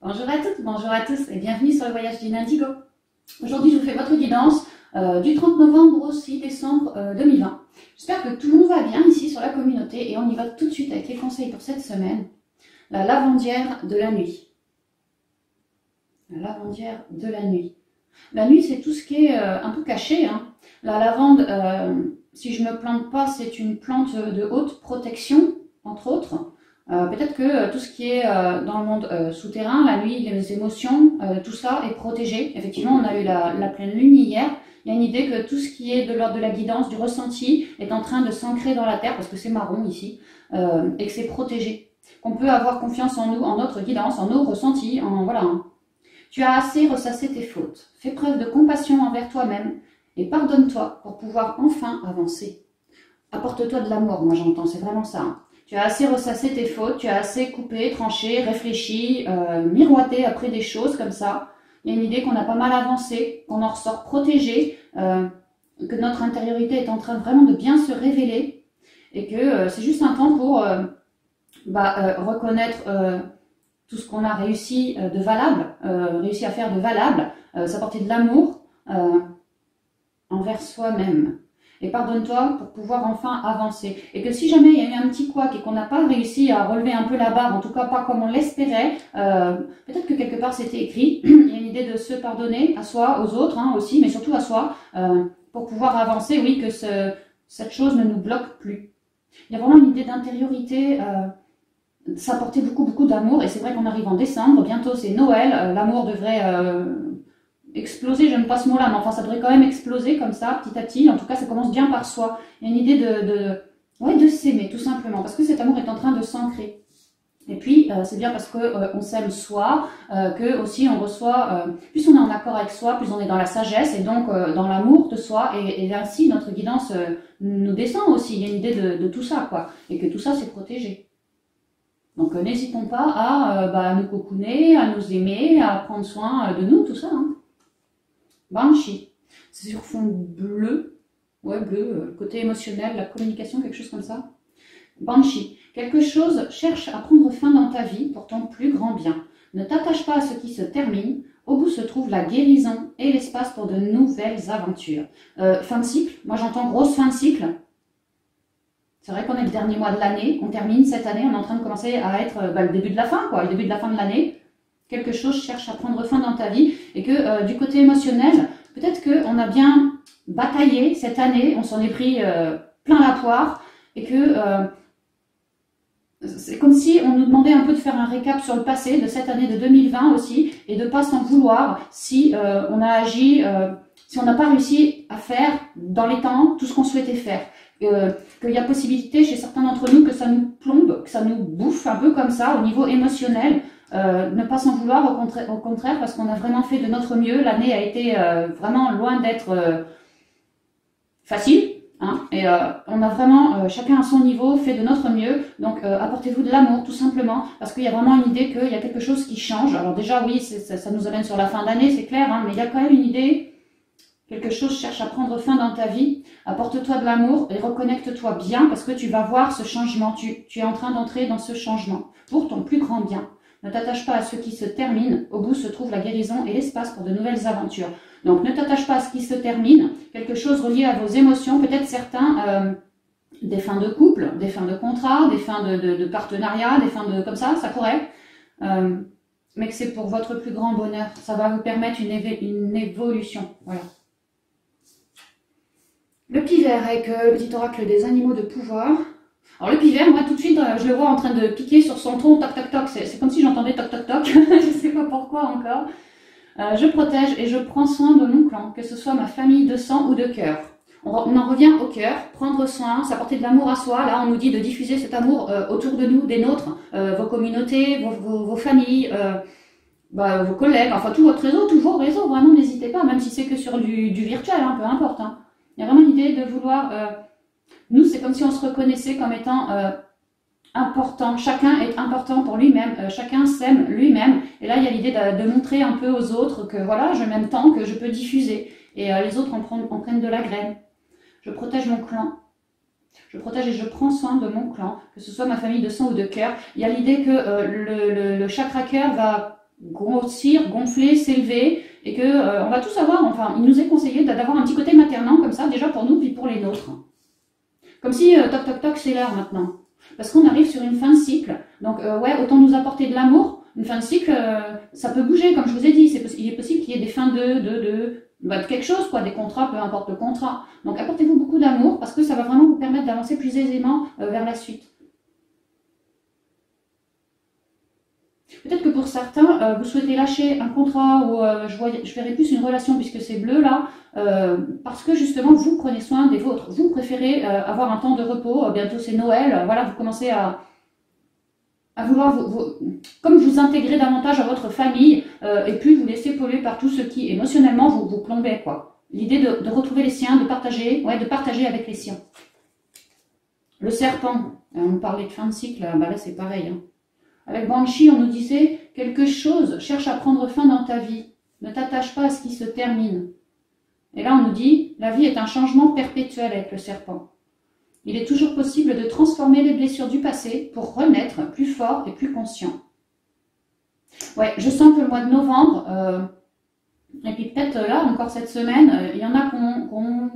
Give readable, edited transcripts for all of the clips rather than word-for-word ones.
Bonjour à toutes, bonjour à tous et bienvenue sur le voyage du Indigo. Aujourd'hui, je vous fais votre guidance du 30 novembre au 6 décembre 2020. J'espère que tout le monde va bien ici sur la communauté et on y va tout de suite avec les conseils pour cette semaine. La lavandière de la nuit. La lavandière de la nuit. La nuit, c'est tout ce qui est un peu caché, hein. La lavande, si je ne me plante pas, c'est une plante de haute protection, entre autres. Peut-être que tout ce qui est dans le monde souterrain, la nuit, les émotions, tout ça est protégé. Effectivement, on a eu la pleine lune hier. Il y a une idée que tout ce qui est de l'ordre de la guidance, du ressenti, est en train de s'ancrer dans la terre, parce que c'est marron ici, et que c'est protégé. Qu'on peut avoir confiance en nous, en notre guidance, en nos ressentis, voilà. Tu as assez ressassé tes fautes. Fais preuve de compassion envers toi-même et pardonne-toi pour pouvoir enfin avancer. Apporte-toi de l'amour, moi j'entends, c'est vraiment ça, hein. Tu as assez ressassé tes fautes, tu as assez coupé, tranché, réfléchi, miroité après des choses comme ça. Il y a une idée qu'on a pas mal avancé, qu'on en ressort protégé, que notre intériorité est en train vraiment de bien se révéler et que c'est juste un temps pour reconnaître tout ce qu'on a réussi de valable, réussi à faire de valable, s'apporter de l'amour envers soi-même. Et pardonne-toi pour pouvoir enfin avancer. Et que si jamais il y a eu un petit couac et qu'on n'a pas réussi à relever un peu la barre, en tout cas pas comme on l'espérait, peut-être que quelque part c'était écrit, il y a une idée de se pardonner à soi, aux autres aussi, mais surtout à soi, pour pouvoir avancer, oui, que cette chose ne nous bloque plus. Il y a vraiment une idée d'intériorité, s'apporter beaucoup d'amour, et c'est vrai qu'on arrive en décembre, bientôt c'est Noël, l'amour devrait exploser, j'aime pas ce mot-là, mais enfin ça devrait quand même exploser comme ça, petit à petit. En tout cas, ça commence bien par soi. Il y a une idée de s'aimer, tout simplement, parce que cet amour est en train de s'ancrer. Et puis, c'est bien parce que on s'aime soi, que aussi on reçoit, plus on est en accord avec soi, plus on est dans la sagesse, et donc dans l'amour de soi, et ainsi notre guidance nous descend aussi. Il y a une idée de tout ça, quoi, et que tout ça, c'est protégé. Donc, n'hésitons pas à nous cocooner, à nous aimer, à prendre soin de nous, tout ça, hein. Banshee, c'est sur fond bleu, ouais bleu, côté émotionnel, la communication, quelque chose comme ça. Banshee, quelque chose cherche à prendre fin dans ta vie pour ton plus grand bien. Ne t'attache pas à ce qui se termine, au bout se trouve la guérison et l'espace pour de nouvelles aventures. Fin de cycle, moi j'entends grosse fin de cycle. C'est vrai qu'on est le dernier mois de l'année, on termine cette année, on est en train de commencer à être le début de la fin, quoi, le début de la fin de l'année. Quelque chose cherche à prendre fin dans ta vie et que du côté émotionnel, peut-être qu'on a bien bataillé cette année, on s'en est pris plein la poire et que c'est comme si on nous demandait un peu de faire un récap sur le passé de cette année de 2020 aussi et de ne pas s'en vouloir si on a agi, si on n'a pas réussi à faire dans les temps tout ce qu'on souhaitait faire. Qu'il y a possibilité chez certains d'entre nous que ça nous plombe, que ça nous bouffe un peu comme ça au niveau émotionnel. Ne pas s'en vouloir, au contraire, parce qu'on a vraiment fait de notre mieux. L'année a été vraiment loin d'être facile, hein, et on a vraiment, chacun à son niveau, fait de notre mieux. Donc apportez-vous de l'amour, tout simplement, parce qu'il y a vraiment une idée qu'il y a quelque chose qui change. Alors déjà, oui, ça nous amène sur la fin d'année, c'est clair, hein, mais il y a quand même une idée, quelque chose cherche à prendre fin dans ta vie. Apporte-toi de l'amour et reconnecte-toi bien, parce que tu vas voir ce changement. Tu es en train d'entrer dans ce changement pour ton plus grand bien. Ne t'attache pas à ce qui se termine, au bout se trouve la guérison et l'espace pour de nouvelles aventures. Donc ne t'attache pas à ce qui se termine, quelque chose relié à vos émotions, peut-être certains, des fins de couple, des fins de contrat, des fins de partenariat, des fins de comme ça pourrait, mais que c'est pour votre plus grand bonheur, ça va vous permettre une évolution, voilà. Le pivert avec le petit oracle des animaux de pouvoir. Alors le pivert, moi tout de suite, je le vois en train de piquer sur son tronc, toc toc toc, c'est comme si j'entendais toc toc toc, je sais pas pourquoi encore. Je protège et je prends soin de mon clan, que ce soit ma famille de sang ou de cœur. On en revient au cœur, prendre soin, s'apporter de l'amour à soi. Là, on nous dit de diffuser cet amour autour de nous, des nôtres, vos communautés, vos familles, vos collègues, enfin tout votre réseau, tous vos réseaux, vraiment n'hésitez pas, même si c'est que sur du virtuel, hein, peu importe, hein. Il y a vraiment l'idée de vouloir... nous, c'est comme si on se reconnaissait comme étant important. Chacun est important pour lui-même. Chacun s'aime lui-même. Et là, il y a l'idée de montrer un peu aux autres que voilà, je m'aime tant que je peux diffuser. Et les autres en prennent de la graine. Je protège mon clan. Je protège et je prends soin de mon clan, que ce soit ma famille de sang ou de cœur. Il y a l'idée que le chakra cœur va grossir, gonfler, s'élever, et que on va tous avoir, enfin, il nous est conseillé d'avoir un petit côté maternant comme ça, déjà pour nous, puis pour les nôtres. Comme si, toc toc toc, c'est l'heure maintenant. Parce qu'on arrive sur une fin de cycle. Donc, ouais, autant nous apporter de l'amour. Une fin de cycle, ça peut bouger, comme je vous ai dit. Il est possible qu'il y ait des fins de quelque chose, quoi, des contrats, peu importe le contrat. Donc, apportez-vous beaucoup d'amour, parce que ça va vraiment vous permettre d'avancer plus aisément vers la suite. Peut-être que pour certains, vous souhaitez lâcher un contrat ou je verrais plus une relation puisque c'est bleu là, parce que justement vous prenez soin des vôtres. Vous préférez avoir un temps de repos, bientôt c'est Noël, voilà, vous commencez à vouloir comme vous intégrer davantage à votre famille et puis vous laisser polluer par tout ce qui émotionnellement vous plombez, quoi. L'idée de retrouver les siens, de partager avec les siens. Le serpent, on parlait de fin de cycle, bah là c'est pareil, hein. Avec Banshee, on nous disait « Quelque chose cherche à prendre fin dans ta vie. Ne t'attache pas à ce qui se termine. » Et là, on nous dit « La vie est un changement perpétuel avec le serpent. Il est toujours possible de transformer les blessures du passé pour renaître plus fort et plus conscient. » Ouais, je sens que le mois de novembre, et puis peut-être là, encore cette semaine, il y en a qui ont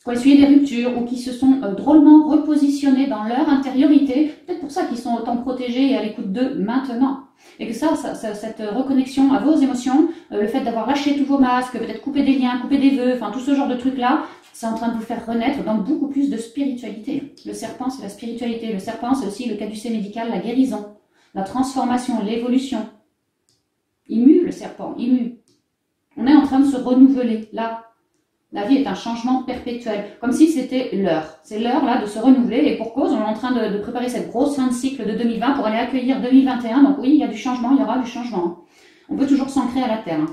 essuyé des ruptures ou qui se sont drôlement repositionnés dans leur intériorité, peut-être pour ça qu'ils sont autant protégés et à l'écoute d'eux maintenant. Et que cette reconnexion à vos émotions, le fait d'avoir lâché tous vos masques, peut-être couper des liens, couper des vœux, enfin tout ce genre de trucs-là, c'est en train de vous faire renaître dans beaucoup plus de spiritualité. Le serpent, c'est la spiritualité. Le serpent, c'est aussi le caducée médical, la guérison, la transformation, l'évolution. Il mue, le serpent, il mue. On est en train de se renouveler, là. La vie est un changement perpétuel, comme si c'était l'heure. C'est l'heure là de se renouveler et pour cause, on est en train de préparer cette grosse fin de cycle de 2020 pour aller accueillir 2021. Donc oui, il y a du changement, il y aura du changement. On peut toujours s'ancrer à la terre.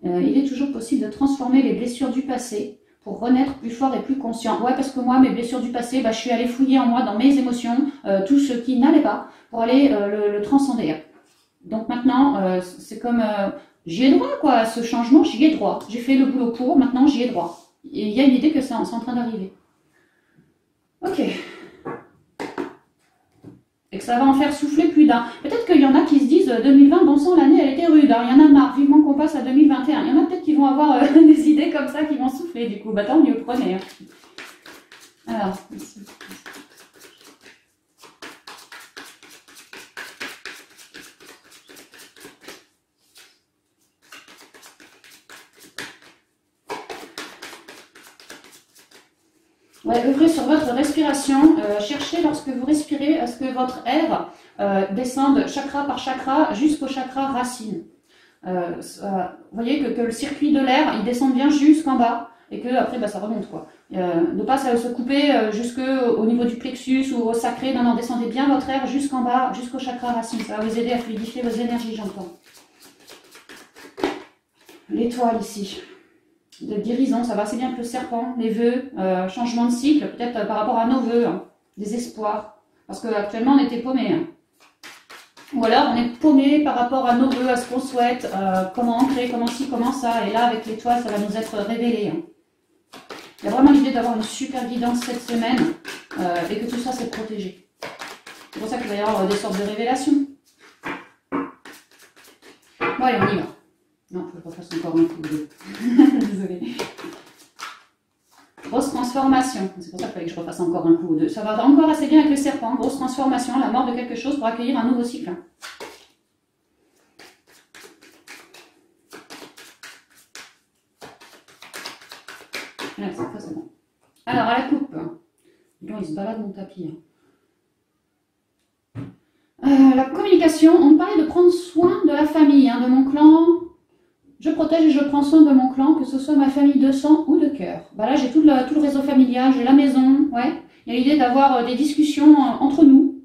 Il est toujours possible de transformer les blessures du passé pour renaître plus fort et plus conscient. Ouais, parce que moi, mes blessures du passé, je suis allée fouiller en moi, dans mes émotions, tout ce qui n'allait pas, pour aller le transcender. Donc maintenant, c'est comme... j'y ai droit, quoi, ce changement, j'y ai droit. J'ai fait le boulot pour, maintenant j'y ai droit. Et il y a une idée que c'est en train d'arriver. Ok. Et que ça va en faire souffler plus d'un. Peut-être qu'il y en a qui se disent 2020, bon sang, l'année elle était rude, hein. Il y en a marre, vivement qu'on passe à 2021. Il y en a peut-être qui vont avoir des idées comme ça qui vont souffler, du coup. Bah tant mieux, prenez. Alors, ici. Ouais, œuvrez sur votre respiration. Cherchez lorsque vous respirez à ce que votre air descende chakra par chakra jusqu'au chakra racine. Vous voyez que le circuit de l'air, il descend bien jusqu'en bas et que après ça remonte, quoi. Ne pas se couper jusqu'au niveau du plexus ou au sacré. Non, descendez bien votre air jusqu'en bas, jusqu'au chakra racine. Ça va vous aider à fluidifier vos énergies, j'entends. L'étoile ici. De guérison, ça va assez bien avec le serpent, les vœux, changement de cycle, peut-être par rapport à nos vœux, hein, des espoirs. Parce qu'actuellement, on était paumés. Hein. Ou alors, on est paumés par rapport à nos vœux, à ce qu'on souhaite, comment ancrer, comment ci, comment ça. Et là, avec l'étoile, ça va nous être révélé. Hein. Il y a vraiment l'idée d'avoir une super guidance cette semaine et que tout ça, c'est protégé. C'est pour ça qu'il va y avoir des sortes de révélations. Bon, allez, on y va. Non, il faut que je refasse encore un coup de... Désolée. Grosse transformation. C'est pour ça qu'il fallait que je refasse encore un coup de... Ça va encore assez bien avec le serpent. Grosse transformation, la mort de quelque chose pour accueillir un nouveau cycle. Voilà, cette fois c'est bon. Alors, à la coupe. Non, il se balade mon tapis. La communication, on parlait de prendre soin de la famille, hein, de mon clan. Je protège et je prends soin de mon clan, que ce soit ma famille de sang ou de cœur. Bah là, j'ai tout le réseau familial, j'ai la maison, ouais. Il y a l'idée d'avoir des discussions entre nous,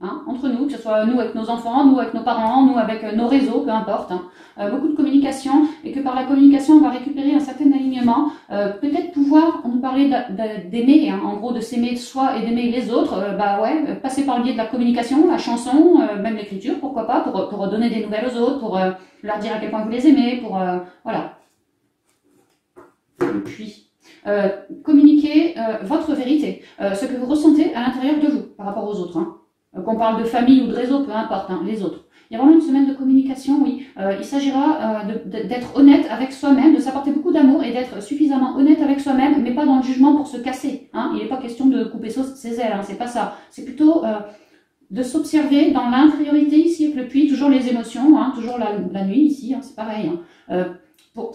que ce soit nous avec nos enfants, nous avec nos parents, nous avec nos réseaux, peu importe. Beaucoup de communication, et que par la communication, on va récupérer un certain alignement. Peut-être pouvoir, on nous parlait d'aimer, en gros de s'aimer soi et d'aimer les autres, passer par le biais de la communication, la chanson, même l'écriture, pourquoi pas, pour donner des nouvelles aux autres, pour leur dire à quel point vous les aimez, pour voilà. Et puis, communiquer votre vérité, ce que vous ressentez à l'intérieur de vous, par rapport aux autres. Qu'on parle de famille ou de réseau, peu importe, les autres. Il y a vraiment une semaine de communication, oui. Il s'agira d'être honnête avec soi-même, de s'apporter beaucoup d'amour et d'être suffisamment honnête avec soi-même, mais pas dans le jugement pour se casser. Hein. Il n'est pas question de couper ses ailes, hein, c'est pas ça. C'est plutôt de s'observer dans l'intériorité ici avec le puits, toujours les émotions, hein, toujours la nuit ici, hein, c'est pareil. Hein. Pour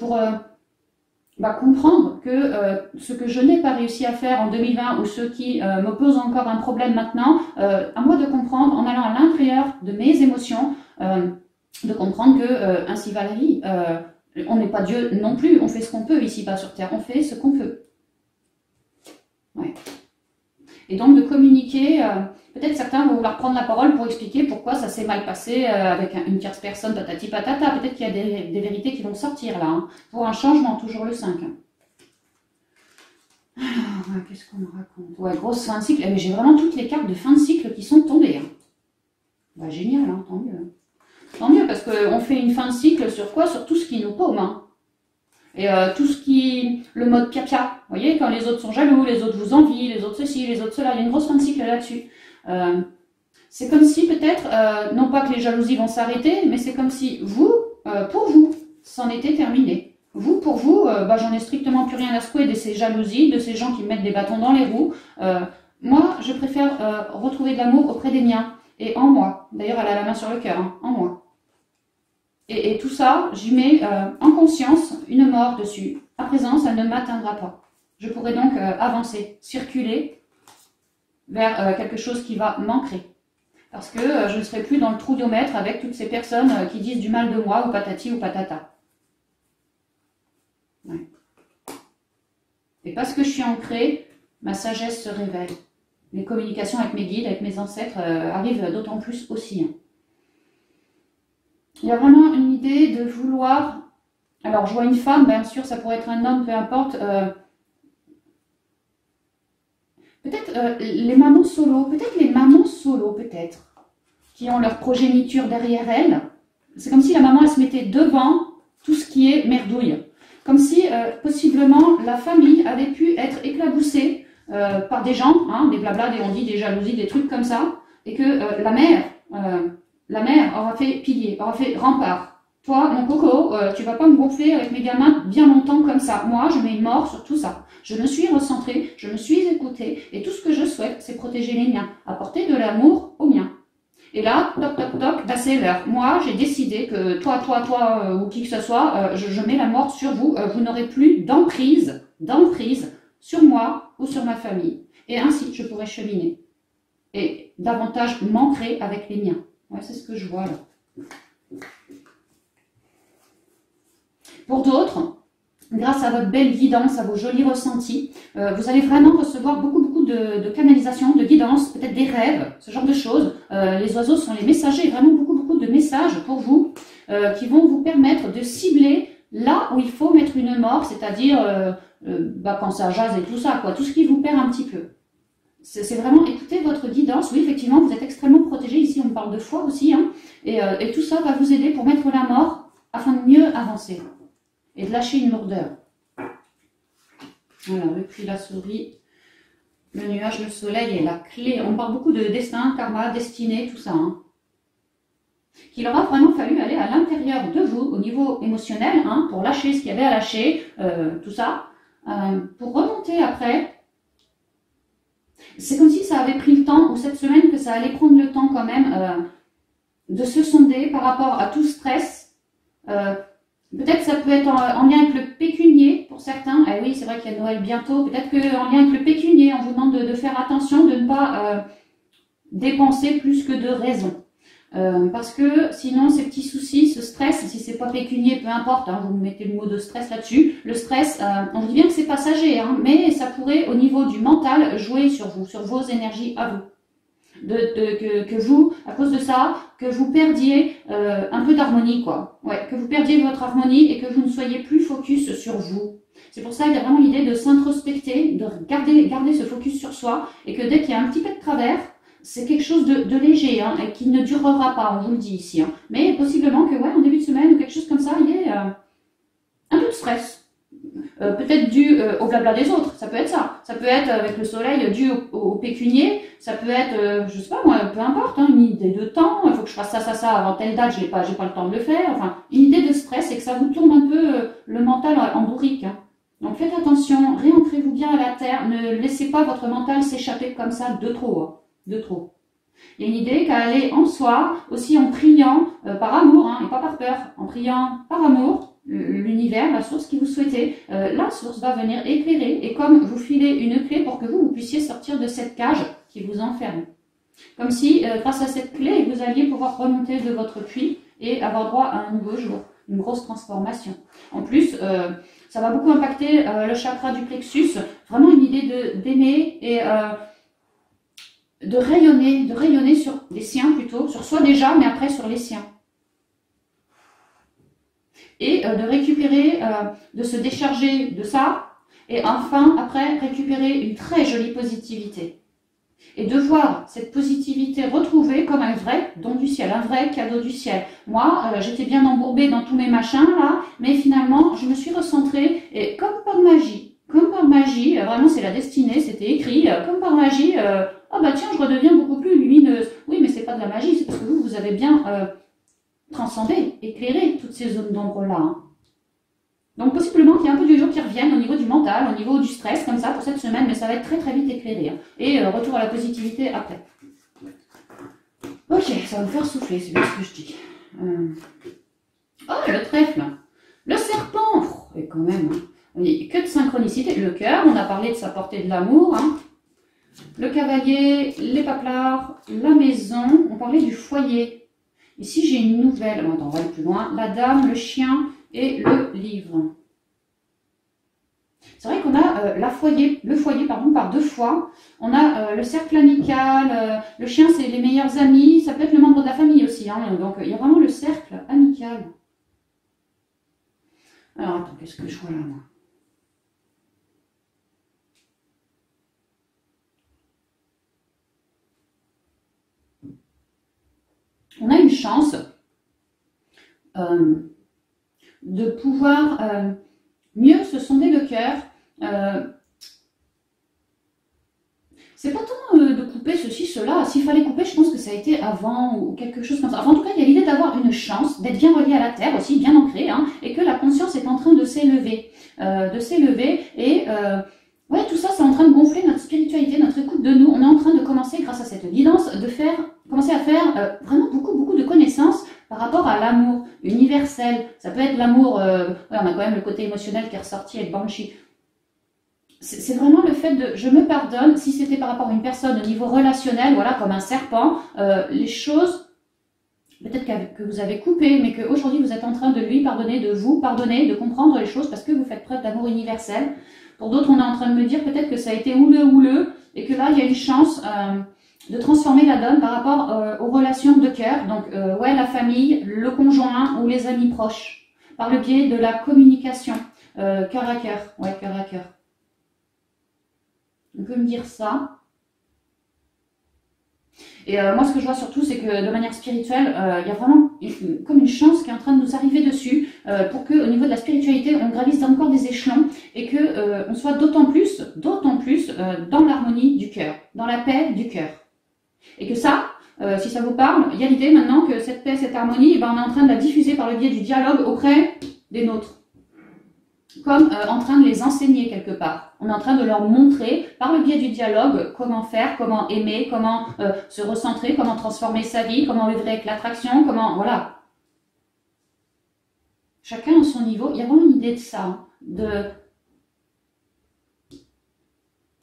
comprendre que ce que je n'ai pas réussi à faire en 2020 ou ce qui me pose encore un problème maintenant, à moi de comprendre en allant à l'intérieur de mes émotions, de comprendre que ainsi Valérie, on n'est pas Dieu non plus, on fait ce qu'on peut ici-bas sur Terre, on fait ce qu'on peut. Ouais. Et donc de communiquer, peut-être certains vont vouloir prendre la parole pour expliquer pourquoi ça s'est mal passé avec une tierce personne, patati patata. Peut-être qu'il y a des vérités qui vont sortir là, hein, pour un changement, toujours le 5. Hein. Alors, qu'est-ce qu'on me raconte? Ouais, grosse fin de cycle. Mais j'ai vraiment toutes les cartes de fin de cycle qui sont tombées. Hein. Bah, génial, hein, tant mieux. Tant mieux, parce qu'on fait une fin de cycle sur quoi? Sur tout ce qui nous paume. Hein. Et tout ce qui... Le mode pia-pia. Vous voyez, quand les autres sont jaloux, les autres vous envient, les autres ceci, les autres cela. Il y a une grosse fin de cycle là-dessus. C'est comme si peut-être, non pas que les jalousies vont s'arrêter, mais c'est comme si vous, pour vous, c'en était terminé. Vous, pour vous, j'en ai strictement plus rien à secouer de ces jalousies, de ces gens qui mettent des bâtons dans les roues. Moi, je préfère retrouver de l'amour auprès des miens et en moi. D'ailleurs, elle a la main sur le cœur, hein, en moi. Et tout ça, j'y mets en conscience une mort dessus. À présent, ça ne m'atteindra pas. Je pourrai donc avancer, circuler vers quelque chose qui va m'ancrer. Parce que je ne serai plus dans le trouillomètre avec toutes ces personnes qui disent du mal de moi, ou patati ou patata. Ouais. Et parce que je suis ancrée, ma sagesse se révèle. Les communications avec mes guides, avec mes ancêtres arrivent d'autant plus aussi. Hein. Il y a vraiment une idée de vouloir... Alors, je vois une femme, bien sûr, ça pourrait être un homme, peu importe. Peut-être les mamans solo, peut-être, qui ont leur progéniture derrière elles. C'est comme si la maman, elle se mettait devant tout ce qui est merdouille. Comme si, possiblement, la famille avait pu être éclaboussée par des gens, hein, des blablas, des on-dit, des jalousies, des trucs comme ça, et que la mère aura fait pilier, aura fait rempart. Toi, mon coco, tu vas pas me gonfler avec mes gamins bien longtemps comme ça. Moi, je mets une mort sur tout ça. Je me suis recentrée, je me suis écoutée, et tout ce que je souhaite, c'est protéger les miens, apporter de l'amour aux miens. Et là, toc, toc, toc, bah c'est l'heure. Moi, j'ai décidé que toi, ou qui que ce soit, je mets la mort sur vous. Vous n'aurez plus d'emprise sur moi ou sur ma famille. Et ainsi, je pourrai cheminer. Et davantage m'ancrer avec les miens. Ouais, c'est ce que je vois là. Pour d'autres, grâce à votre belle guidance, à vos jolis ressentis, vous allez vraiment recevoir beaucoup de canalisation, de guidance, peut-être des rêves, ce genre de choses. Les oiseaux sont les messagers, vraiment beaucoup de messages pour vous qui vont vous permettre de cibler là où il faut mettre une mort, c'est-à-dire quand ça jase et tout ça, quoi, tout ce qui vous perd un petit peu. C'est vraiment écouter votre guidance. Oui, effectivement, vous êtes extrêmement protégé. Ici, on parle de foi aussi. Hein, et tout ça va vous aider pour mettre la mort afin de mieux avancer et de lâcher une lourdeur. Voilà, depuis la souris, le nuage, le soleil et la clé. On parle beaucoup de destin, karma, destinée, tout ça. Hein. Qu'il aura vraiment fallu aller à l'intérieur de vous, au niveau émotionnel, hein, pour lâcher ce qu'il y avait à lâcher, tout ça, pour remonter après. C'est comme si ça avait pris le temps, ou cette semaine, que ça allait prendre le temps quand même de se sonder par rapport à tout stress. Peut-être ça peut être en lien avec le pécunier pour certains. Eh oui, c'est vrai qu'il y a Noël bientôt. Peut-être qu'en lien avec le pécunier, on vous demande de faire attention, de ne pas dépenser plus que de raison. Parce que sinon, ces petits soucis, ce stress, si c'est pas pécunier, peu importe, hein, vous mettez le mot de stress là-dessus. Le stress, on vous dit bien que c'est passager, hein, mais ça pourrait, au niveau du mental, jouer sur vous, sur vos énergies à vous. Que vous, à cause de ça, que vous perdiez un peu d'harmonie, quoi. Ouais, que vous perdiez votre harmonie et que vous ne soyez plus focus sur vous. C'est pour ça qu'il y a vraiment l'idée de s'introspecter, de garder ce focus sur soi, et que dès qu'il y a un petit peu de travers, c'est quelque chose de léger, hein, et qui ne durera pas, on vous le dit ici. Hein. Mais possiblement que, ouais, en début de semaine, ou quelque chose comme ça, il y ait un peu de stress. peut-être dû au blabla des autres, ça peut être ça. Ça peut être avec le soleil dû au pécunier, ça peut être, je sais pas moi, peu importe, hein, une idée de temps, il faut que je fasse ça avant telle date, j'ai pas le temps de le faire, enfin, une idée de stress et que ça vous tourne un peu le mental en bourrique. Hein. Donc faites attention, réancrez-vous bien à la terre, ne laissez pas votre mental s'échapper comme ça de trop, hein, de trop. Il y a une idée qu'à aller en soi, aussi en priant par amour, hein, et pas par peur, en priant par amour, l'univers, la source que vous souhaitez, la source va venir éclairer et comme vous filez une clé pour que vous puissiez sortir de cette cage qui vous enferme. Comme si, grâce à cette clé, vous alliez pouvoir remonter de votre puits et avoir droit à un nouveau jour, une grosse transformation. En plus, ça va beaucoup impacter le chakra du plexus, vraiment une idée d'aimer et de rayonner sur les siens plutôt, sur soi déjà, mais après sur les siens. Et de récupérer, de se décharger de ça, et enfin, après, récupérer une très jolie positivité. Et de voir cette positivité retrouvée comme un vrai don du ciel, un vrai cadeau du ciel. Moi, j'étais bien embourbée dans tous mes machins, là, mais finalement, je me suis recentrée, et comme par magie, vraiment c'est la destinée, c'était écrit, comme par magie, ah bah tiens, je redeviens beaucoup plus lumineuse. Oui, mais c'est pas de la magie, c'est parce que vous avez bien transcender, éclairer toutes ces zones d'ombre-là. Hein. Donc possiblement qu'il y a un peu de yo-yo qui revienne au niveau du mental, au niveau du stress, comme ça pour cette semaine, mais ça va être très très vite éclairé. Hein. Et retour à la positivité après. Ok, ça va me faire souffler, c'est bien ce que je dis. Oh, le trèfle, le serpent, et quand même, hein. Que de synchronicité. Le cœur, on a parlé de sa portée de l'amour. Hein. Le cavalier, les paplards, la maison, on parlait du foyer. Ici, j'ai une nouvelle, attends, on va aller plus loin, la dame, le chien et le livre. C'est vrai qu'on a le foyer par deux fois. On a le cercle amical, le chien, c'est les meilleurs amis, ça peut être le membre de la famille aussi. Hein, donc, il y a vraiment le cercle amical. Alors, attends, qu'est-ce que je vois là, moi? On a une chance de pouvoir mieux se sonder le cœur. C'est pas tant de couper ceci, cela. S'il fallait couper, je pense que ça a été avant ou quelque chose comme ça. Enfin, en tout cas, il y a l'idée d'avoir une chance, d'être bien relié à la terre aussi, bien ancré, hein, et que la conscience est en train de s'élever. Et ouais, tout ça, c'est en train de gonfler notre spiritualité, notre écoute de nous. On est en train de commencer, grâce à cette guidance, commencer à faire vraiment beaucoup de connaissances par rapport à l'amour universel. Ça peut être l'amour, ouais, on a quand même le côté émotionnel qui est ressorti avec Banshee. C'est vraiment le fait de, je me pardonne, si c'était par rapport à une personne au niveau relationnel, voilà, comme un serpent, les choses, peut-être que vous avez coupé, mais qu'aujourd'hui vous êtes en train de lui pardonner, de vous pardonner, de comprendre les choses parce que vous faites preuve d'amour universel. Pour d'autres, on est en train de me dire peut-être que ça a été houleux, et que là, il y a une chance de transformer la donne par rapport aux relations de cœur. Donc, ouais, la famille, le conjoint ou les amis proches, par le biais de la communication, cœur à cœur, ouais, cœur à cœur. On peut me dire ça. Et moi, ce que je vois surtout, c'est que de manière spirituelle, il y a vraiment comme une chance qui est en train de nous arriver dessus pour qu'au niveau de la spiritualité, on gravisse encore des échelons et que on soit d'autant plus dans l'harmonie du cœur, dans la paix du cœur. Et que ça, si ça vous parle, il y a l'idée maintenant que cette paix, cette harmonie, on est en train de la diffuser par le biais du dialogue auprès des nôtres. Comme en train de les enseigner quelque part. On est en train de leur montrer, par le biais du dialogue, comment faire, comment aimer, comment se recentrer, comment transformer sa vie, comment vivre avec l'attraction, comment... Voilà. Chacun à son niveau. Il y a vraiment une idée de ça.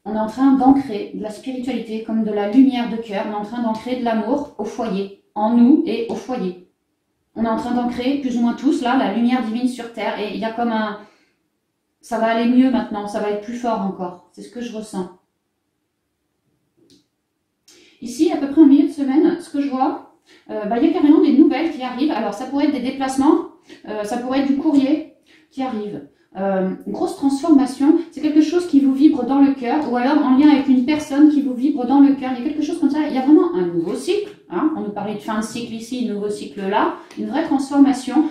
On est en train d'ancrer de la spiritualité comme de la lumière de cœur. On est en train d'ancrer de l'amour au foyer, en nous et au foyer. On est en train d'ancrer, plus ou moins tous, là, la lumière divine sur terre. Et il y a comme un... Ça va aller mieux maintenant, ça va être plus fort encore. C'est ce que je ressens. Ici, à peu près en milieu de semaine, ce que je vois, il y a carrément des nouvelles qui arrivent. Alors, ça pourrait être des déplacements, ça pourrait être du courrier qui arrive. Une grosse transformation, c'est quelque chose qui vous vibre dans le cœur, ou alors en lien avec une personne qui vous vibre dans le cœur. Il y a quelque chose comme ça, il y a vraiment un nouveau cycle. Hein. On nous parlait de fin de cycle ici, nouveau cycle là. Une vraie transformation.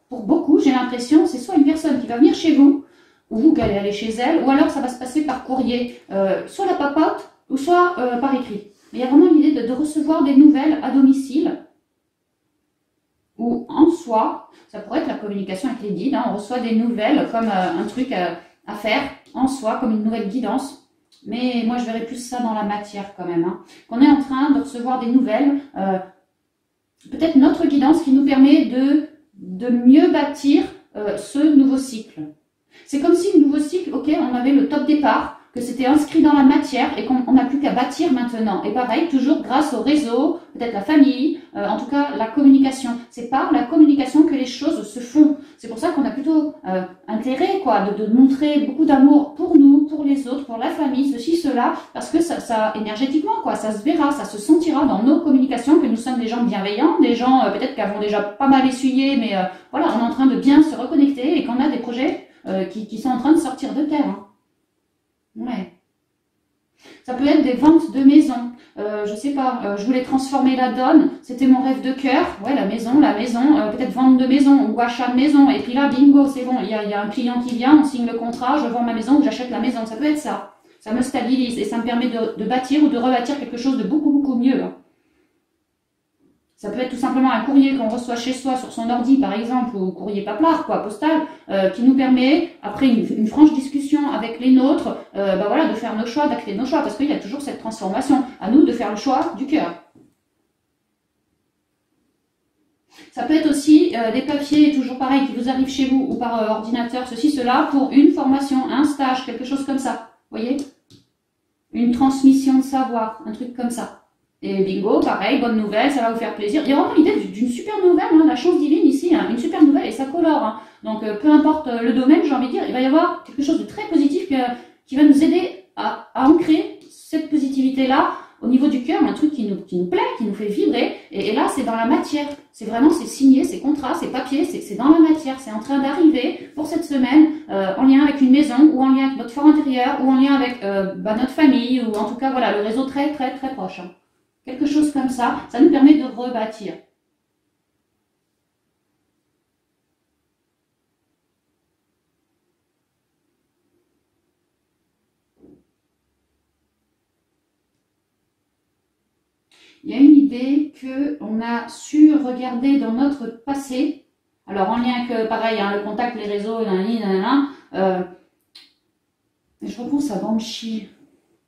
Pour beaucoup, j'ai l'impression, c'est soit une personne qui va venir chez vous, ou ou vous qui allez aller chez elle, ou alors ça va se passer par courrier, soit la papote, ou soit par écrit. Mais il y a vraiment l'idée de recevoir des nouvelles à domicile, ou en soi, ça pourrait être la communication avec les guides, hein, on reçoit des nouvelles comme un truc à faire en soi, comme une nouvelle guidance. Mais moi, je verrais plus ça dans la matière quand même. Hein. Qu'on est en train de recevoir des nouvelles, peut-être notre guidance qui nous permet de mieux bâtir ce nouveau cycle. C'est comme si le nouveau cycle, ok, on avait le top départ, que c'était inscrit dans la matière et qu'on n'a plus qu'à bâtir maintenant. Et pareil, toujours grâce au réseau, peut-être la famille, en tout cas la communication. C'est par la communication que les choses se font. C'est pour ça qu'on a plutôt intérêt quoi, de montrer beaucoup d'amour pour nous, pour les autres, pour la famille, ceci, cela, parce que ça énergétiquement, quoi, ça se verra, ça se sentira dans nos communications que nous sommes des gens bienveillants, des gens peut-être qui avons déjà pas mal essuyé, mais voilà, on est en train de bien se reconnecter et qu'on a des projets qui sont en train de sortir de terre. Hein. Ouais. Ça peut être des ventes de maisons. Je sais pas, je voulais transformer la donne. C'était mon rêve de cœur. Ouais, la maison, peut-être vente de maison ou achat de maison. Et puis là, bingo, c'est bon. Il y a un client qui vient, on signe le contrat, je vends ma maison ou j'achète la maison. Ça peut être ça. Ça me stabilise et ça me permet de bâtir ou de rebâtir quelque chose de beaucoup, beaucoup mieux. Ça peut être tout simplement un courrier qu'on reçoit chez soi sur son ordi, par exemple, ou courrier paplard, quoi, postal, qui nous permet, après une franche discussion avec les nôtres, voilà, de faire nos choix, d'acter nos choix, parce qu'il y a toujours cette transformation. À nous de faire le choix du cœur. Ça peut être aussi des papiers, toujours pareil, qui vous arrivent chez vous, ou par ordinateur, ceci, cela, pour une formation, un stage, quelque chose comme ça. Vous voyez? Une transmission de savoir, un truc comme ça. Et bingo, pareil, bonne nouvelle, ça va vous faire plaisir. Il y a vraiment l'idée d'une super nouvelle, hein, la chance divine ici, hein, une super nouvelle et ça colore. Hein. Donc peu importe le domaine, j'ai envie de dire, il va y avoir quelque chose de très positif qui va nous aider à ancrer cette positivité-là au niveau du cœur, un truc qui nous plaît, qui nous fait vibrer. Et là, c'est dans la matière. C'est vraiment, c'est signé, c'est contrat, c'est papier, c'est dans la matière. C'est en train d'arriver pour cette semaine en lien avec une maison ou en lien avec notre fort intérieur ou en lien avec notre famille ou en tout cas, voilà, le réseau très, très, très proche. Hein. Quelque chose comme ça, ça nous permet de rebâtir. Il y a une idée qu'on a su regarder dans notre passé, alors en lien avec, pareil, hein, le contact, les réseaux, je repense à Banshee.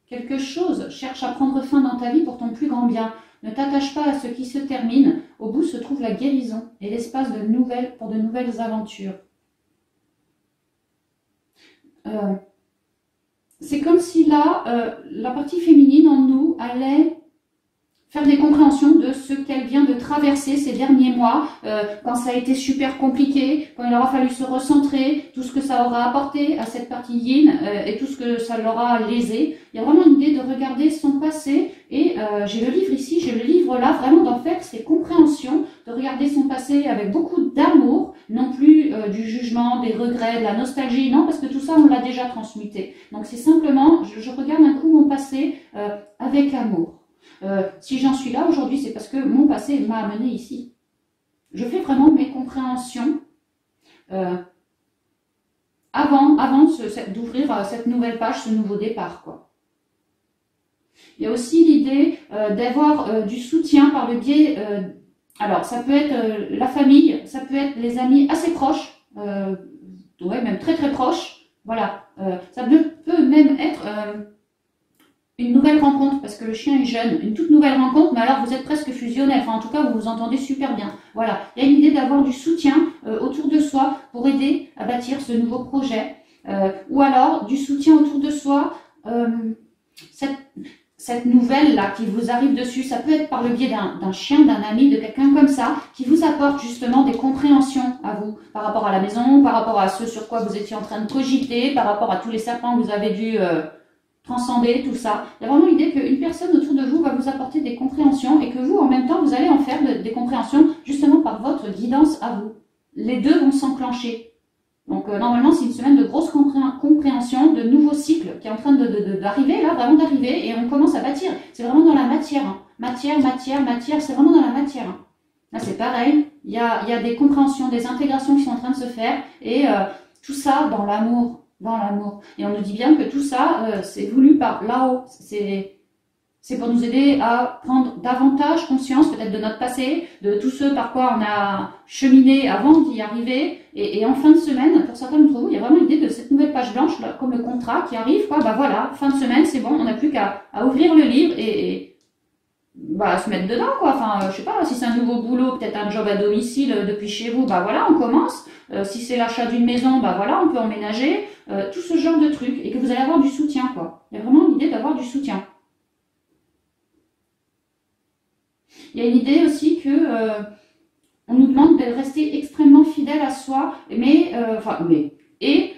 Quelque chose cherche à prendre fin dans ta vie pour ton plus grand bien. Ne t'attache pas à ce qui se termine. Au bout se trouve la guérison et l'espace pour de nouvelles aventures. C'est comme si là, la partie féminine en nous allait faire des compréhensions de ce qu'elle vient de traverser ces derniers mois, quand ça a été super compliqué, quand il aura fallu se recentrer, tout ce que ça aura apporté à cette partie yin et tout ce que ça l'aura lésé. Il y a vraiment une idée de regarder son passé et j'ai le livre ici, j'ai le livre là, vraiment d'en faire ces compréhensions, de regarder son passé avec beaucoup d'amour, non plus du jugement, des regrets, de la nostalgie, non, parce que tout ça on l'a déjà transmuté. Donc c'est simplement, je regarde un coup mon passé avec amour. Si j'en suis là aujourd'hui, c'est parce que mon passé m'a amené ici. Je fais vraiment mes compréhensions avant d'ouvrir cette nouvelle page, ce nouveau départ, quoi. Il y a aussi l'idée d'avoir du soutien par le biais, alors ça peut être la famille, ça peut être les amis assez proches, ouais, même très très proches, voilà. Ça peut même être une nouvelle rencontre, parce que le chien est jeune, une toute nouvelle rencontre, mais alors vous êtes presque fusionnel, enfin en tout cas vous vous entendez super bien. Voilà, il y a une idée d'avoir du soutien autour de soi pour aider à bâtir ce nouveau projet, ou alors du soutien autour de soi, cette nouvelle-là qui vous arrive dessus, ça peut être par le biais d'un chien, d'un ami, de quelqu'un comme ça, qui vous apporte justement des compréhensions à vous, par rapport à la maison, par rapport à ce sur quoi vous étiez en train de cogiter, par rapport à tous les serpents que vous avez dû transcender, tout ça. Il y a vraiment l'idée qu'une personne autour de vous va vous apporter des compréhensions et que vous, en même temps, vous allez en faire des compréhensions justement par votre guidance à vous. Les deux vont s'enclencher. Donc normalement, c'est une semaine de grosse compréhension, de nouveaux cycles qui est en train d'arriver, là, vraiment d'arriver, et on commence à bâtir. C'est vraiment dans la matière. Hein. Matière, c'est vraiment dans la matière. Hein. Là, c'est pareil. Il y a des compréhensions, des intégrations qui sont en train de se faire, et tout ça dans l'amour. dans l'amour. Et on nous dit bien que tout ça, c'est voulu par là-haut. C'est pour nous aider à prendre davantage conscience peut-être de notre passé, de tout ce par quoi on a cheminé avant d'y arriver. Et en fin de semaine, pour certains d'entre vous, il y a vraiment l'idée de cette nouvelle page blanche, là, comme le contrat qui arrive, quoi. Bah voilà, fin de semaine, c'est bon, on n'a plus qu'à ouvrir le livre et bah, se mettre dedans, quoi. Enfin, je sais pas, si c'est un nouveau boulot, peut-être un job à domicile depuis chez vous, bah voilà, on commence. Si c'est l'achat d'une maison, bah voilà, on peut emménager. Tout ce genre de trucs. Et que vous allez avoir du soutien, quoi. Il y a vraiment l'idée d'avoir du soutien. Il y a une idée aussi que on nous demande de rester extrêmement fidèle à soi, et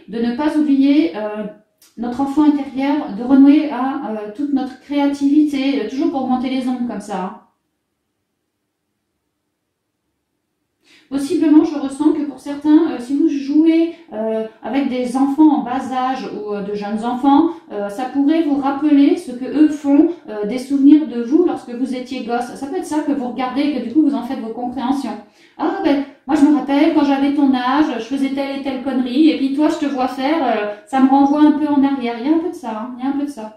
de ne pas oublier notre enfant intérieur, de renouer à toute notre créativité, toujours pour augmenter les ondes comme ça. Possiblement, je ressens que pour certains, si vous jouez avec des enfants en bas âge ou de jeunes enfants, ça pourrait vous rappeler ce que eux font, des souvenirs de vous lorsque vous étiez gosse. Ça peut être ça que vous regardez et que du coup vous en faites vos compréhensions. Ah ben, moi je me rappelle quand j'avais ton âge, je faisais telle et telle connerie, et puis toi je te vois faire, ça me renvoie un peu en arrière. Il y a un peu de ça, hein, il y a un peu de ça.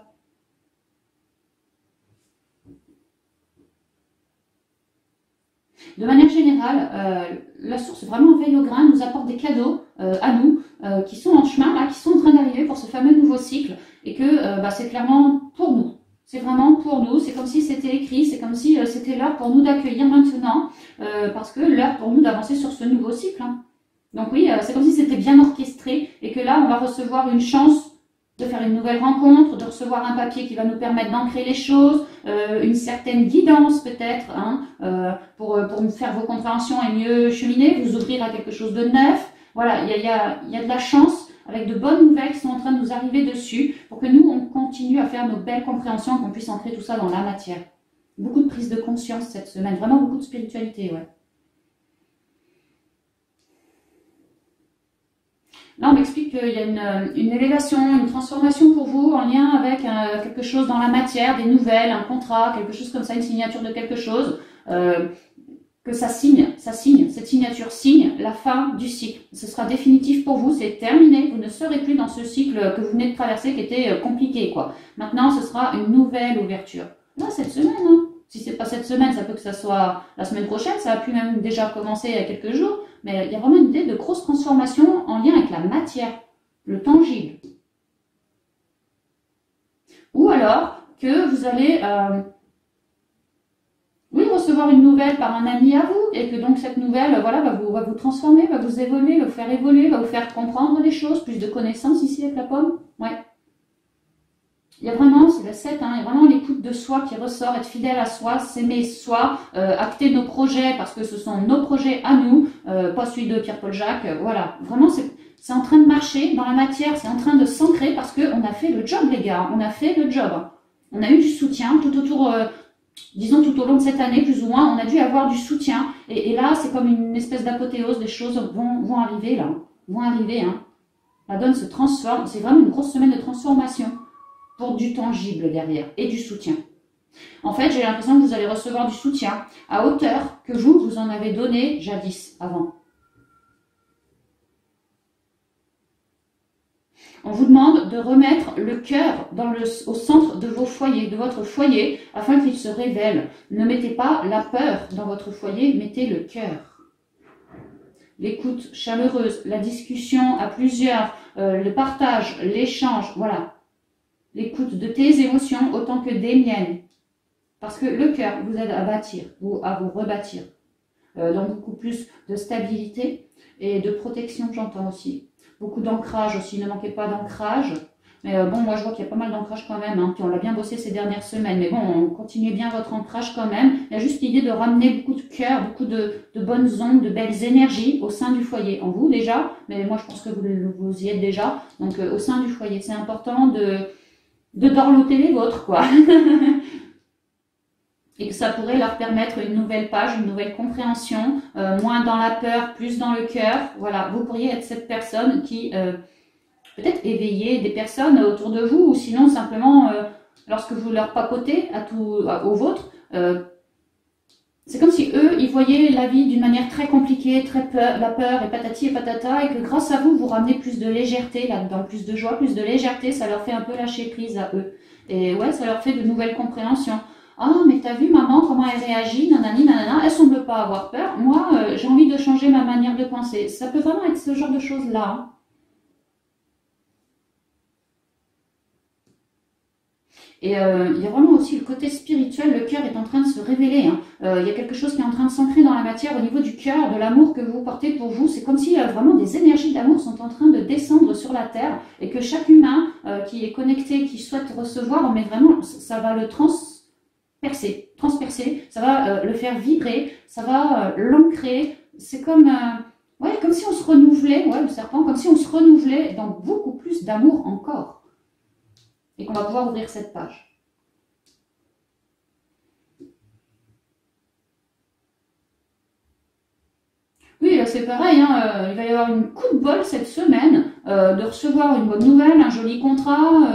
De manière générale, la source vraiment veille au grain nous apporte des cadeaux à nous qui sont en chemin, là, qui sont en train d'arriver pour ce fameux nouveau cycle et que c'est clairement pour nous. C'est vraiment pour nous, c'est comme si c'était écrit, c'est comme si c'était l'heure pour nous d'accueillir maintenant parce que l'heure pour nous d'avancer sur ce nouveau cycle. Hein. Donc oui, c'est comme si c'était bien orchestré et que là on va recevoir une chance de faire une nouvelle rencontre, de recevoir un papier qui va nous permettre d'ancrer les choses, une certaine guidance peut-être, hein, pour faire vos compréhensions et mieux cheminer, vous ouvrir à quelque chose de neuf. Voilà, il y a de la chance avec de bonnes nouvelles qui sont en train de nous arriver dessus pour que nous, on continue à faire nos belles compréhensions, qu'on puisse ancrer tout ça dans la matière. Beaucoup de prise de conscience cette semaine, vraiment beaucoup de spiritualité, ouais. Là, on m'explique qu'il y a une élévation, une transformation pour vous en lien avec quelque chose dans la matière, des nouvelles, un contrat, quelque chose comme ça, une signature de quelque chose, que ça signe, cette signature signe la fin du cycle. Ce sera définitif pour vous, c'est terminé, vous ne serez plus dans ce cycle que vous venez de traverser qui était compliqué, quoi. Maintenant, ce sera une nouvelle ouverture. Là, cette semaine, hein. Si c'est pas cette semaine, ça peut que ça soit la semaine prochaine, ça a pu même déjà commencer il y a quelques jours, mais il y a vraiment une idée de grosse transformation en lien avec la matière, le tangible. Ou alors que vous allez recevoir une nouvelle par un ami à vous, et que donc cette nouvelle va vous transformer, va vous évoluer, va vous faire évoluer, va vous faire comprendre les choses, plus de connaissances ici avec la pomme. Ouais. Il y a vraiment, c'est le 7, hein, il y a vraiment l'écoute de soi qui ressort, être fidèle à soi, s'aimer soi, acter nos projets parce que ce sont nos projets à nous, pas celui de Pierre-Paul Jacques, voilà. Vraiment, c'est en train de marcher dans la matière, c'est en train de s'ancrer parce qu'on a fait le job, les gars, on a fait le job. On a eu du soutien tout autour, disons tout au long de cette année, plus ou moins, on a dû avoir du soutien. Et là, c'est comme une espèce d'apothéose, les choses vont arriver, là, vont arriver, hein. La donne se transforme, c'est vraiment une grosse semaine de transformation. Pour du tangible derrière et du soutien. En fait, j'ai l'impression que vous allez recevoir du soutien à hauteur que vous en avez donné jadis, avant. On vous demande de remettre le cœur au centre de vos foyers, de votre foyer, afin qu'il se révèle. Ne mettez pas la peur dans votre foyer, mettez le cœur. L'écoute chaleureuse, la discussion à plusieurs, le partage, l'échange, voilà. L'écoute de tes émotions autant que des miennes. Parce que le cœur vous aide à bâtir, ou à vous rebâtir. Donc beaucoup plus de stabilité et de protection, j'entends aussi. Beaucoup d'ancrage aussi, ne manquez pas d'ancrage. Mais bon, moi je vois qu'il y a pas mal d'ancrage quand même, hein, puis on l'a bien bossé ces dernières semaines. Mais bon, continuez bien votre ancrage quand même. Il y a juste l'idée de ramener beaucoup de cœur, beaucoup de bonnes ondes, de belles énergies au sein du foyer. En vous déjà, mais moi je pense que vous y êtes déjà. Donc au sein du foyer, c'est important de dorloter les vôtres, quoi. Et que ça pourrait leur permettre une nouvelle page, une nouvelle compréhension, moins dans la peur, plus dans le cœur. Voilà, vous pourriez être cette personne qui peut-être éveiller des personnes autour de vous, ou sinon simplement, lorsque vous leur papotez aux vôtres, C'est comme si eux, ils voyaient la vie d'une manière très compliquée, très peur, la peur et patati et patata, et que grâce à vous, vous ramenez plus de légèreté là-dedans, plus de joie, plus de légèreté, ça leur fait un peu lâcher prise à eux. Et ouais, ça leur fait de nouvelles compréhensions. Ah, mais t'as vu maman, comment elle réagit, nanani, nanana, elle semble pas avoir peur. Moi, j'ai envie de changer ma manière de penser. Ça peut vraiment être ce genre de choses-là, hein. Et il y a vraiment aussi le côté spirituel, le cœur est en train de se révéler, hein. Il y a quelque chose qui est en train de s'ancrer dans la matière au niveau du cœur, de l'amour que vous portez pour vous. C'est comme si vraiment des énergies d'amour sont en train de descendre sur la terre et que chaque humain qui est connecté, qui souhaite recevoir, mais vraiment ça va le transpercer, ça va le faire vibrer, ça va l'ancrer. C'est comme, ouais, comme si on se renouvelait, ouais, le serpent, comme si on se renouvelait dans beaucoup plus d'amour encore. Et qu'on va pouvoir ouvrir cette page. Oui, là c'est pareil, hein, il va y avoir une coup de bol cette semaine, de recevoir une bonne nouvelle, un joli contrat,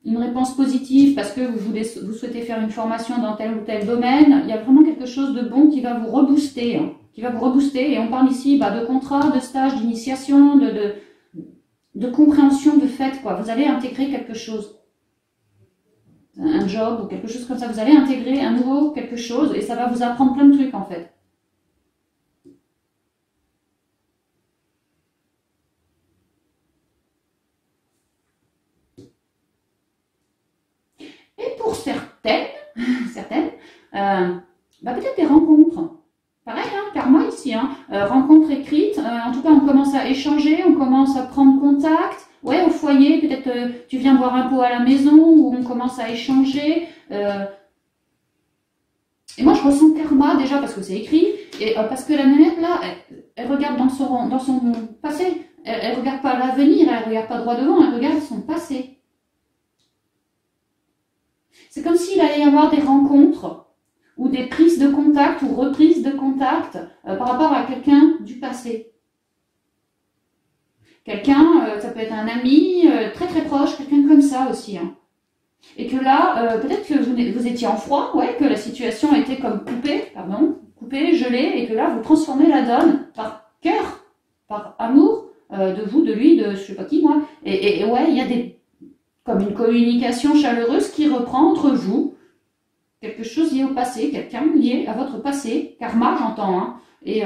une réponse positive parce que vous souhaitez faire une formation dans tel ou tel domaine. Il y a vraiment quelque chose de bon qui va vous rebooster, hein, et on parle ici de contrat, de stage, d'initiation, de compréhension de fait, quoi. Vous allez intégrer quelque chose. Un job ou quelque chose comme ça, vous allez intégrer un nouveau quelque chose et ça va vous apprendre plein de trucs en fait. Et pour certaines, peut-être des rencontres. Pareil, hein, karma ici, hein, rencontre écrite, en tout cas on commence à échanger, on commence à prendre contact. Ouais, au foyer, peut-être tu viens boire un pot à la maison où on commence à échanger. Et moi, je ressens karma déjà parce que c'est écrit et parce que la nanette là, elle regarde dans son passé. Elle regarde pas l'avenir, elle regarde pas droit devant, elle regarde son passé. C'est comme s'il allait y avoir des rencontres ou des prises de contact ou reprises de contact par rapport à quelqu'un du passé. Quelqu'un, ça peut être un ami très très proche, quelqu'un comme ça aussi, hein. Et que là, peut-être que vous étiez en froid, ouais, que la situation était comme coupée, gelée, et que là, vous transformez la donne par cœur, par amour de vous, de lui, de je sais pas qui, moi. Et ouais, il y a comme une communication chaleureuse qui reprend entre vous, quelque chose lié au passé, quelqu'un lié à votre passé, karma, j'entends, hein. Et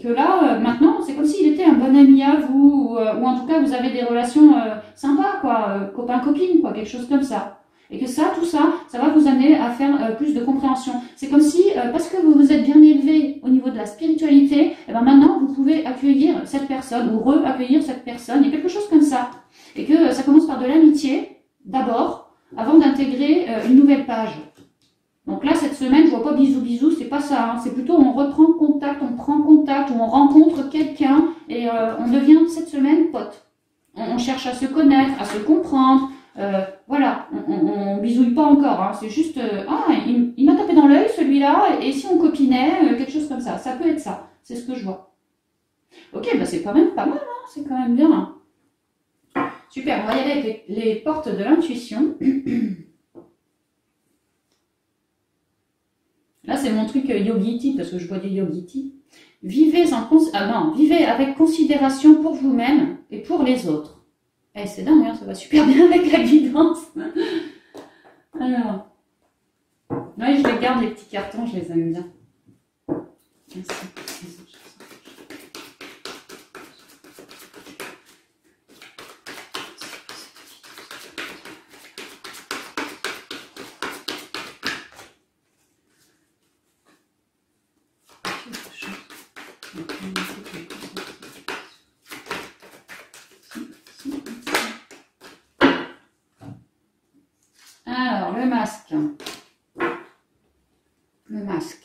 que là, maintenant, c'est comme s'il était un bon ami à vous, ou en tout cas, vous avez des relations sympas, quoi, copain-copine, quoi, quelque chose comme ça. Et que ça, tout ça, ça va vous amener à faire plus de compréhension. C'est comme si, parce que vous vous êtes bien élevé au niveau de la spiritualité, et ben maintenant, vous pouvez accueillir cette personne, ou re-accueillir cette personne, il y a quelque chose comme ça. Et que ça commence par de l'amitié, d'abord, avant d'intégrer une nouvelle page. Donc là, cette semaine, je vois pas bisous bisous, c'est pas ça, hein. C'est plutôt on reprend contact, on prend contact, ou on rencontre quelqu'un et on devient cette semaine pote. On cherche à se connaître, à se comprendre, voilà, on bisouille pas encore, hein. C'est juste, il m'a tapé dans l'œil celui-là, et si on copinait, quelque chose comme ça, ça peut être ça, c'est ce que je vois. Ok, c'est quand même pas mal, hein. C'est quand même bien, hein. Super, on va y aller avec les portes de l'intuition. Là, c'est mon truc Yogiti, parce que je vois des Yogiti. Vivez avec considération pour vous-même et pour les autres. Eh, c'est dingue, hein, ça va super bien avec la guidance. Alors, oui, je les garde, les petits cartons, je les aime bien. Merci. Alors, le masque. Le masque.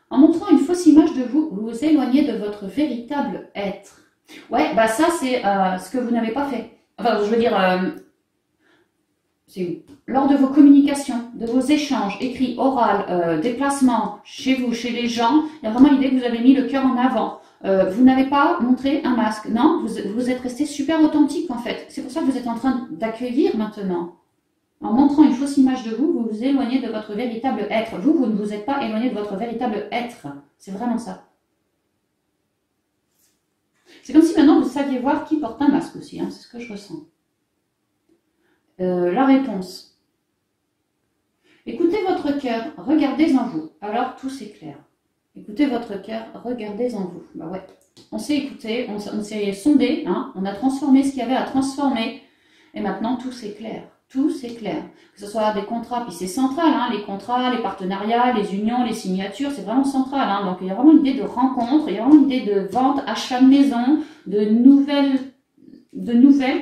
En montrant une fausse image de vous, vous vous éloignez de votre véritable être. Ouais, ça c'est ce que vous n'avez pas fait. Enfin, je veux dire, c'est lors de vos communications, de vos échanges, écrits, oraux, déplacements, chez vous, chez les gens, il y a vraiment l'idée que vous avez mis le cœur en avant. Vous n'avez pas montré un masque. Non, vous êtes resté super authentique en fait. C'est pour ça que vous êtes en train d'accueillir maintenant. En montrant une fausse image de vous, vous vous éloignez de votre véritable être. Vous ne vous êtes pas éloigné de votre véritable être. C'est vraiment ça. C'est comme si maintenant vous saviez voir qui porte un masque aussi. Hein, c'est ce que je ressens. La réponse. Écoutez votre cœur, regardez en vous. Alors tout s'éclaire. Écoutez votre cœur, regardez en vous. Bah ouais. On s'est écouté, on s'est sondé, hein, on a transformé ce qu'il y avait à transformer. Et maintenant tout s'éclaire. Tout s'éclaire. Que ce soit des contrats, puis c'est central, hein, les contrats, les partenariats, les unions, les signatures, c'est vraiment central. Hein, donc il y a vraiment l'idée de rencontre, il y a vraiment l'idée de vente, achat de maison, de nouvelles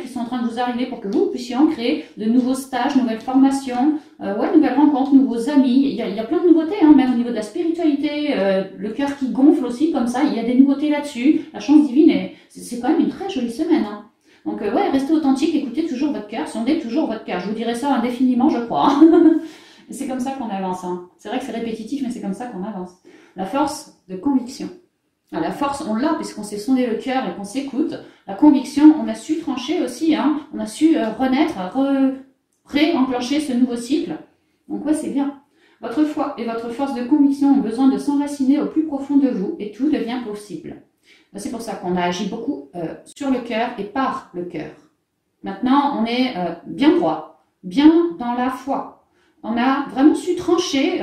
qui sont en train de vous arriver pour que vous puissiez en créer, de nouveaux stages, nouvelles formations, nouvelles rencontres, nouveaux amis. Il y a plein de nouveautés, hein, même au niveau de la spiritualité, le cœur qui gonfle aussi comme ça, il y a des nouveautés là-dessus. La chance divine, c'est quand même une très jolie semaine. Hein. Donc ouais, restez authentique, écoutez toujours votre cœur, sondez toujours votre cœur. Je vous dirai ça indéfiniment, je crois. C'est comme ça qu'on avance. Hein. C'est vrai que c'est répétitif, mais c'est comme ça qu'on avance. La force de conviction. Alors, la force, on l'a puisqu'on s'est sondé le cœur et qu'on s'écoute. La conviction, on a su trancher aussi. Hein. On a su renaître, réenclencher ce nouveau cycle. Donc ouais, c'est bien. Votre foi et votre force de conviction ont besoin de s'enraciner au plus profond de vous et tout devient possible. C'est pour ça qu'on a agi beaucoup sur le cœur et par le cœur. Maintenant, on est bien droit, bien dans la foi. On a vraiment su trancher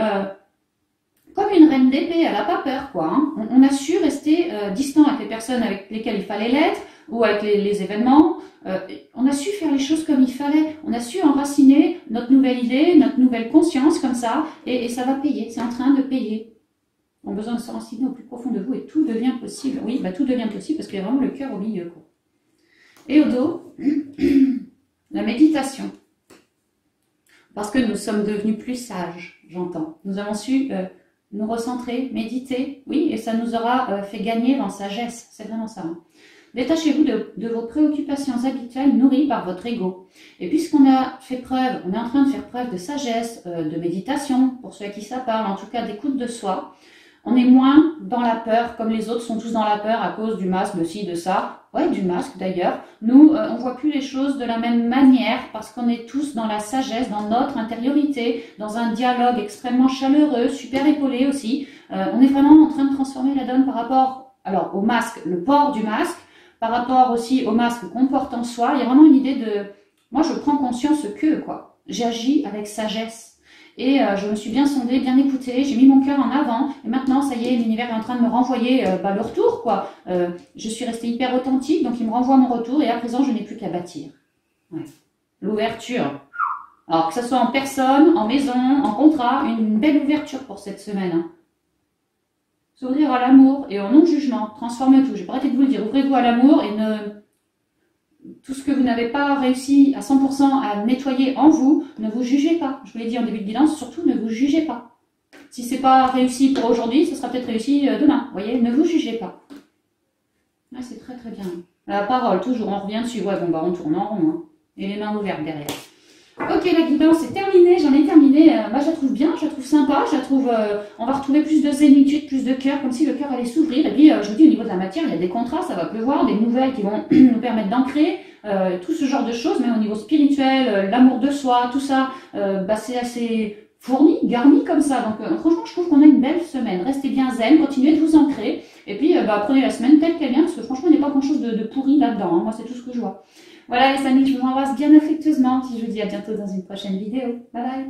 comme une reine d'épée, elle n'a pas peur, quoi. Hein. On a su rester distant avec les personnes avec lesquelles il fallait l'être, ou avec les événements. On a su faire les choses comme il fallait. On a su enraciner notre nouvelle idée, notre nouvelle conscience, comme ça, et ça va payer. C'est en train de payer. On a besoin de s'enraciner au plus profond de vous et tout devient possible. Oui, bah, tout devient possible parce qu'il y a vraiment le cœur au milieu, quoi. Et au dos, la méditation. Parce que nous sommes devenus plus sages, j'entends. Nous avons su nous recentrer, méditer, oui, et ça nous aura fait gagner en sagesse. C'est vraiment ça. Hein. Détachez-vous de vos préoccupations habituelles nourries par votre ego. Et puisqu'on a fait preuve, on est en train de faire preuve de sagesse, de méditation, pour ceux à qui ça parle, en tout cas d'écoute de soi, on est moins dans la peur, comme les autres sont tous dans la peur à cause du masque, de ci, de ça. Ouais, du masque d'ailleurs. Nous, on voit plus les choses de la même manière parce qu'on est tous dans la sagesse, dans notre intériorité, dans un dialogue extrêmement chaleureux, super épaulé aussi. On est vraiment en train de transformer la donne par rapport, alors au masque, le port du masque, par rapport aussi au masque qu'on porte en soi. Il y a vraiment une idée de, moi je prends conscience que, quoi. J'agis avec sagesse. Et je me suis bien sondée, bien écoutée, j'ai mis mon cœur en avant, et maintenant, ça y est, l'univers est en train de me renvoyer le retour, quoi. Je suis restée hyper authentique, donc il me renvoie mon retour, et à présent, je n'ai plus qu'à bâtir. Ouais. L'ouverture. Alors, que ce soit en personne, en maison, en contrat, une belle ouverture pour cette semaine. Hein. S'ouvrir à l'amour et au non-jugement, transforme tout. J'ai pas arrêté de vous le dire, ouvrez-vous à l'amour et ne... Tout ce que vous n'avez pas réussi à 100% à nettoyer en vous, ne vous jugez pas. Je vous l'ai dit en début de bilan, surtout ne vous jugez pas. Si c'est pas réussi pour aujourd'hui, ce sera peut-être réussi demain. Vous voyez, ne vous jugez pas. Ouais, c'est très très bien. La parole, toujours, on revient dessus. Ouais, bon, bah on tourne en rond. Hein. Et les mains ouvertes derrière. Ok, la guidance est terminée, j'en ai terminé. Bah, je la trouve bien, je la trouve sympa, je la trouve. On va retrouver plus de zénitude, plus de cœur, comme si le cœur allait s'ouvrir. Et puis, je vous dis, au niveau de la matière, il y a des contrats, ça va pleuvoir, des nouvelles qui vont nous permettre d'ancrer, tout ce genre de choses, mais au niveau spirituel, l'amour de soi, tout ça, bah, c'est assez fourni, garni comme ça. Donc, franchement, je trouve qu'on a une belle semaine. Restez bien zen, continuez de vous ancrer. Et puis, bah, prenez la semaine telle qu'elle vient, parce que franchement, il n'y a pas grand-chose de pourri là-dedans. Hein. Moi, c'est tout ce que je vois. Voilà les amis, je vous embrasse bien affectueusement. Je vous dis à bientôt dans une prochaine vidéo. Bye bye.